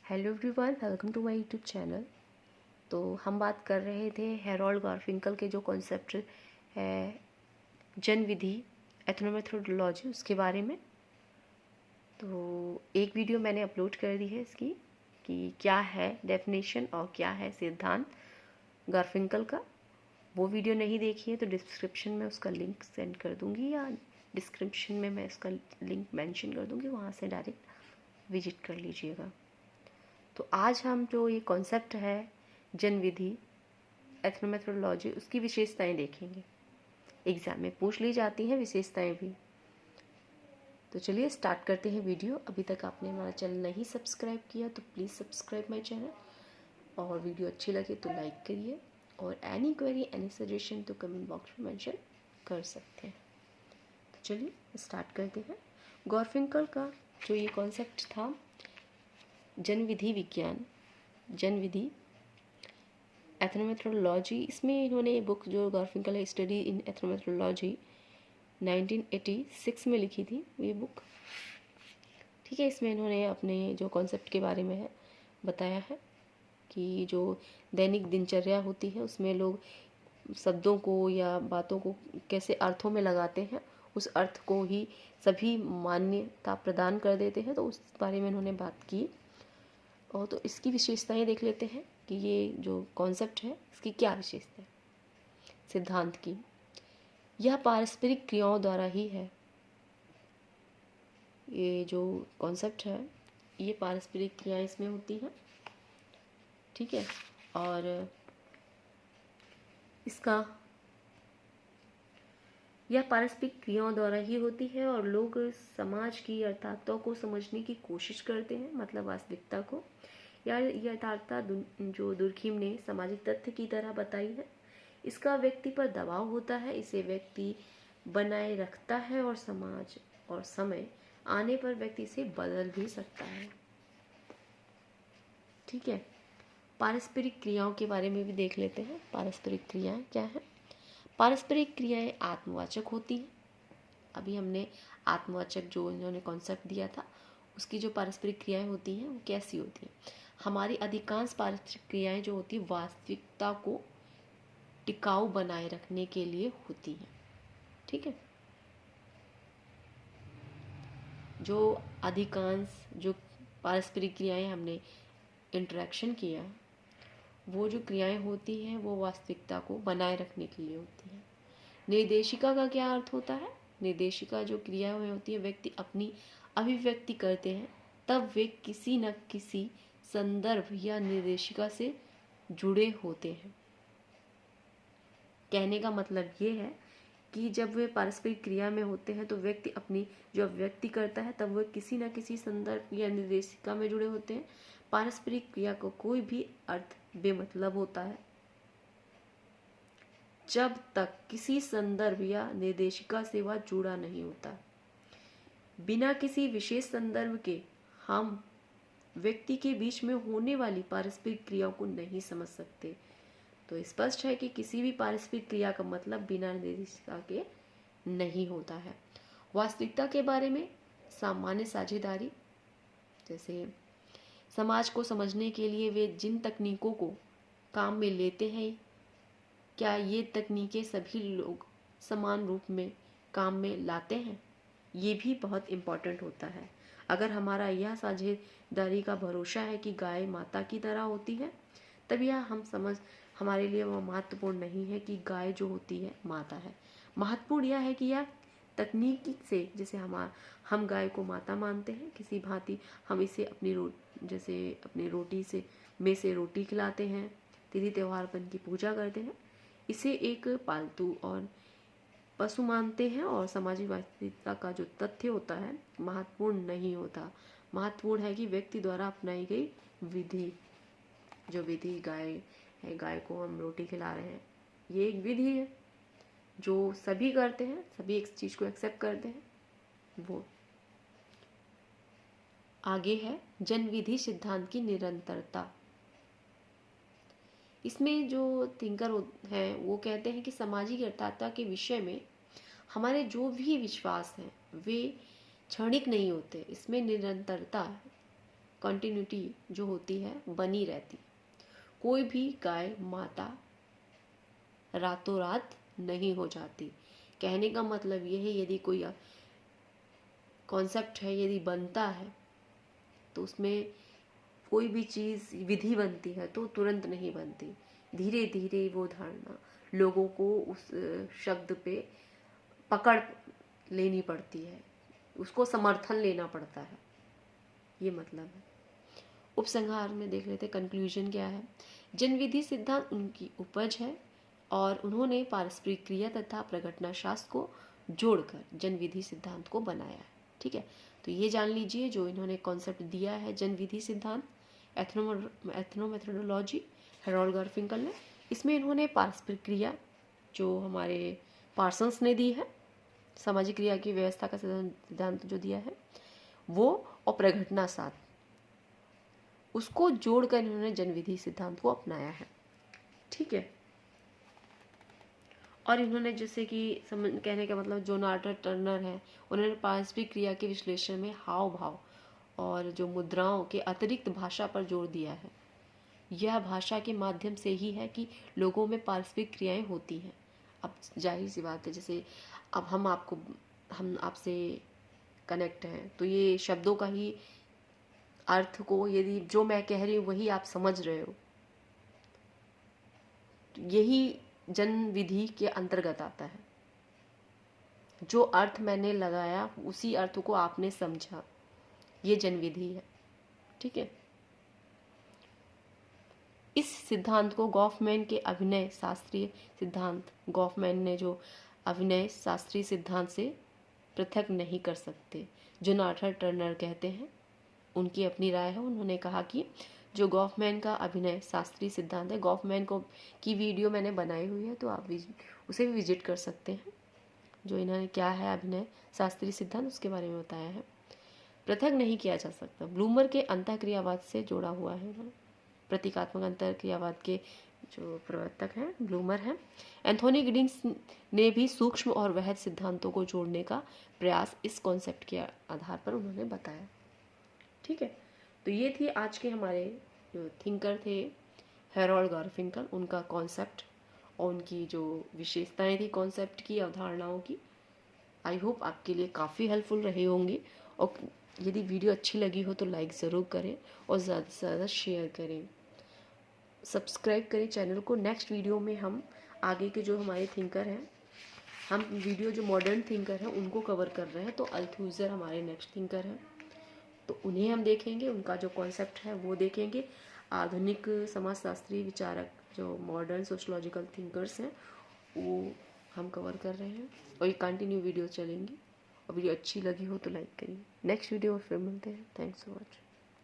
Hello everyone, welcome to my YouTube channel. तो हम बात कर रहे थे हेरोल्ड गारफिंकल के जो कॉन्सेप्ट है जन विधि एथनोमेथोडोलॉजी उसके बारे में। तो एक वीडियो मैंने अपलोड कर दी है इसकी कि क्या है डेफिनेशन और क्या है सिद्धांत गारफिंकल का। वो वीडियो नहीं देखी है तो डिस्क्रिप्शन में उसका लिंक सेंड कर दूँगी या डिस्क्रिप्शन में मैं उसका लिंक मेंशन कर दूँगी, वहाँ से डायरेक्ट विजिट कर लीजिएगा। तो आज हम जो ये कॉन्सेप्ट है जन विधि एथनोमेथोडोलॉजी उसकी विशेषताएं देखेंगे। एग्ज़ाम में पूछ ली जाती हैं विशेषताएं भी। तो चलिए स्टार्ट करते हैं वीडियो। अभी तक आपने हमारा चैनल नहीं सब्सक्राइब किया तो प्लीज़ सब्सक्राइब माय चैनल, और वीडियो अच्छी लगे तो लाइक करिए, और एनी क्वेरी एनी सजेशन तो कमेंट बॉक्स में मेंशन कर सकते हैं। तो चलिए स्टार्ट करते हैं। गारफिंकल का जो ये कॉन्सेप्ट था जन विधि विज्ञान, जन विधि एथनोमेथोडोलॉजी, इसमें इन्होंने बुक जो गारफिंकल है स्टडी इन एथनोमेथोडोलॉजी 1986 में लिखी थी ये बुक। ठीक है, इसमें इन्होंने अपने जो कॉन्सेप्ट के बारे में है बताया है कि जो दैनिक दिनचर्या होती है उसमें लोग शब्दों को या बातों को कैसे अर्थों में लगाते हैं, उस अर्थ को ही सभी मान्यता प्रदान कर देते हैं। तो उस बारे में इन्होंने बात की। और तो इसकी विशेषताएं देख लेते हैं कि ये जो कॉन्सेप्ट है इसकी क्या विशेषता है सिद्धांत की। यह पारस्परिक क्रियाओं द्वारा ही है। ये जो कॉन्सेप्ट है ये पारस्परिक क्रियाएं इसमें होती हैं। ठीक है, और इसका यह पारस्परिक क्रियाओं द्वारा ही होती है और लोग समाज की यथार्थता को समझने की कोशिश करते हैं, मतलब वास्तविकता को। या यथार्थता जो दुर्खिम ने सामाजिक तथ्य की तरह बताई है, इसका व्यक्ति पर दबाव होता है, इसे व्यक्ति बनाए रखता है और समाज और समय आने पर व्यक्ति इसे बदल भी सकता है। ठीक है, पारस्परिक क्रियाओं के बारे में भी देख लेते हैं। पारस्परिक क्रियाएं क्या है? पारस्परिक क्रियाएं आत्मवाचक होती हैं। अभी हमने आत्मवाचक जो इन्होंने कॉन्सेप्ट दिया था उसकी जो पारस्परिक क्रियाएं होती हैं वो कैसी होती हैं। हमारी अधिकांश पारस्परिक क्रियाएं जो होती है वास्तविकता को टिकाऊ बनाए रखने के लिए होती हैं। ठीक है, जो अधिकांश जो पारस्परिक क्रियाएं हमने इंटरेक्शन किया, वो जो क्रियाएं होती हैं वो वास्तविकता को बनाए रखने के लिए होती हैं। निर्देशिका का क्या अर्थ होता है? निर्देशिका जो क्रियाएं होती है व्यक्ति अपनी अभिव्यक्ति करते हैं तब वे किसी न किसी संदर्भ या निर्देशिका से जुड़े होते हैं। कहने का मतलब ये है कि जब वे पारस्परिक क्रिया में होते हैं तो व्यक्ति अपनी जो अभिव्यक्ति करता है तब वे किसी न किसी संदर्भ या निर्देशिका में जुड़े होते हैं। पारस्परिक क्रिया को कोई भी अर्थ बेमतलब होता है जब तक किसी संदर्भ या निर्देशिका से वह जुड़ा नहीं होता। बिना किसी विशेष संदर्भ के हम व्यक्ति के बीच में होने वाली पारस्परिक क्रियाओं को नहीं समझ सकते। तो स्पष्ट है कि किसी भी पारस्परिक क्रिया का मतलब बिना निर्देशिका के नहीं होता है। वास्तविकता के बारे में सामान्य साझेदारी, जैसे समाज को समझने के लिए वे जिन तकनीकों को काम में लेते हैं, क्या ये तकनीकें सभी लोग समान रूप में काम में लाते हैं, ये भी बहुत इम्पॉर्टेंट होता है। अगर हमारा यह साझेदारी का भरोसा है कि गाय माता की तरह होती है, तब यह हम समझ हमारे लिए वह महत्वपूर्ण नहीं है कि गाय जो होती है माता है। महत्वपूर्ण यह है कि यह तकनीक से, जैसे हम गाय को माता मानते हैं, किसी भांति हम इसे अपनी रोटी से रोटी खिलाते हैं, तिथि त्योहार पर इनकी पूजा करते हैं, इसे एक पालतू और पशु मानते हैं, और सामाजिक वास्तविकता का जो तथ्य होता है महत्वपूर्ण नहीं होता। महत्वपूर्ण है कि व्यक्ति द्वारा अपनाई गई विधि, जो विधि गाय है, गाय को हम रोटी खिला रहे हैं, ये एक विधि है जो सभी करते हैं, सभी एक चीज को एक्सेप्ट करते हैं। वो आगे है जन विधि सिद्धांत की निरंतरता। इसमें जो थिंकर हैं वो कहते हैं कि सामाजिक यथार्थता के विषय में हमारे जो भी विश्वास हैं वे क्षणिक नहीं होते, इसमें निरंतरता है। कंटिन्यूटी जो होती है बनी रहती। कोई भी गाय माता रातों रात नहीं हो जाती। कहने का मतलब ये है, यदि कोई कॉन्सेप्ट है यदि बनता है तो उसमें कोई भी चीज़ विधि बनती है तो तुरंत नहीं बनती। धीरे धीरे वो धारणा लोगों को उस शब्द पे पकड़ लेनी पड़ती है, उसको समर्थन लेना पड़ता है, ये मतलब है। उपसंहार में देख लेते कंक्लूजन क्या है। जनविधि सिद्धांत उनकी उपज है और उन्होंने पारस्परिक क्रिया तथा प्रघटना शास्त्र को जोड़कर जनविधि सिद्धांत को बनाया है। ठीक है, तो ये जान लीजिए जो इन्होंने कॉन्सेप्ट दिया है जनविधि सिद्धांत, एथनोमेथोडोलॉजी, हेरोल्ड गारफिंकल ने। इसमें इन्होंने पारस्परिक क्रिया जो हमारे पार्सन्स ने दी है, सामाजिक क्रिया की व्यवस्था का सिद्धांत जो दिया है वो, और प्रघटना शास्त्र, उसको जोड़कर इन्होंने जनविधि सिद्धांत को अपनाया है। ठीक है, और इन्होंने जैसे कि कहने का मतलब जोनाथन टर्नर है, उन्होंने पारस्परिक क्रिया के विश्लेषण में हाव भाव और जो मुद्राओं के अतिरिक्त भाषा पर जोर दिया है। यह भाषा के माध्यम से ही है कि लोगों में पारस्परिक क्रियाएं होती हैं। अब जाहिर सी बात है, जैसे अब हम आपसे कनेक्ट हैं तो ये शब्दों का ही अर्थ को, यदि जो मैं कह रही हूँ वही आप समझ रहे हो, तो यही जन विधि के अंतर्गत आता है। जो अर्थ मैंने लगाया उसी अर्थ को आपने समझा, ये जन विधि है। ठीक है, इस सिद्धांत को गॉफमैन के अभिनय शास्त्रीय सिद्धांत, गॉफमैन ने जो अभिनय शास्त्रीय सिद्धांत से पृथक नहीं कर सकते। जोनाथन टर्नर कहते हैं, उनकी अपनी राय है, उन्होंने कहा कि जो गॉफमैन का अभिनय शास्त्रीय सिद्धांत है, गॉफमैन को की वीडियो मैंने बनाई हुई है तो आप उसे भी विजिट कर सकते हैं। जो इन्होंने क्या है अभिनय शास्त्रीय सिद्धांत उसके बारे में बताया है, पृथक नहीं किया जा सकता। ब्लूमर के अंतःक्रियावाद से जोड़ा हुआ है, प्रतीकात्मक अंतःक्रियावाद के जो प्रवर्तक हैं ब्लूमर हैं। एंथोनी गिडिंग्स ने भी सूक्ष्म और वहद सिद्धांतों को जोड़ने का प्रयास इस कॉन्सेप्ट के आधार पर उन्होंने बताया। ठीक है, तो ये थी आज के हमारे जो थिंकर थे हेरोल्ड गारफिंकल, उनका कॉन्सेप्ट और उनकी जो विशेषताएं थी कॉन्सेप्ट की, अवधारणाओं की। आई होप आपके लिए काफ़ी हेल्पफुल रहे होंगे, और यदि वीडियो अच्छी लगी हो तो लाइक ज़रूर करें और ज़्यादा से ज़्यादा शेयर करें, सब्सक्राइब करें चैनल को। नेक्स्ट वीडियो में हम आगे के जो हमारे थिंकर हैं, हम वीडियो जो मॉडर्न थिंकर हैं उनको कवर कर रहे हैं, तो अल्थुज़र हमारे नेक्स्ट थिंकर हैं, तो उन्हें हम देखेंगे, उनका जो कॉन्सेप्ट है वो देखेंगे। आधुनिक समाजशास्त्री विचारक जो मॉडर्न सोशलॉजिकल थिंकर्स हैं वो हम कवर कर रहे हैं, और ये कंटिन्यू वीडियो चलेंगी। और वीडियो अच्छी लगी हो तो लाइक करिए। नेक्स्ट वीडियो में फिर मिलते हैं। Thanks for watching.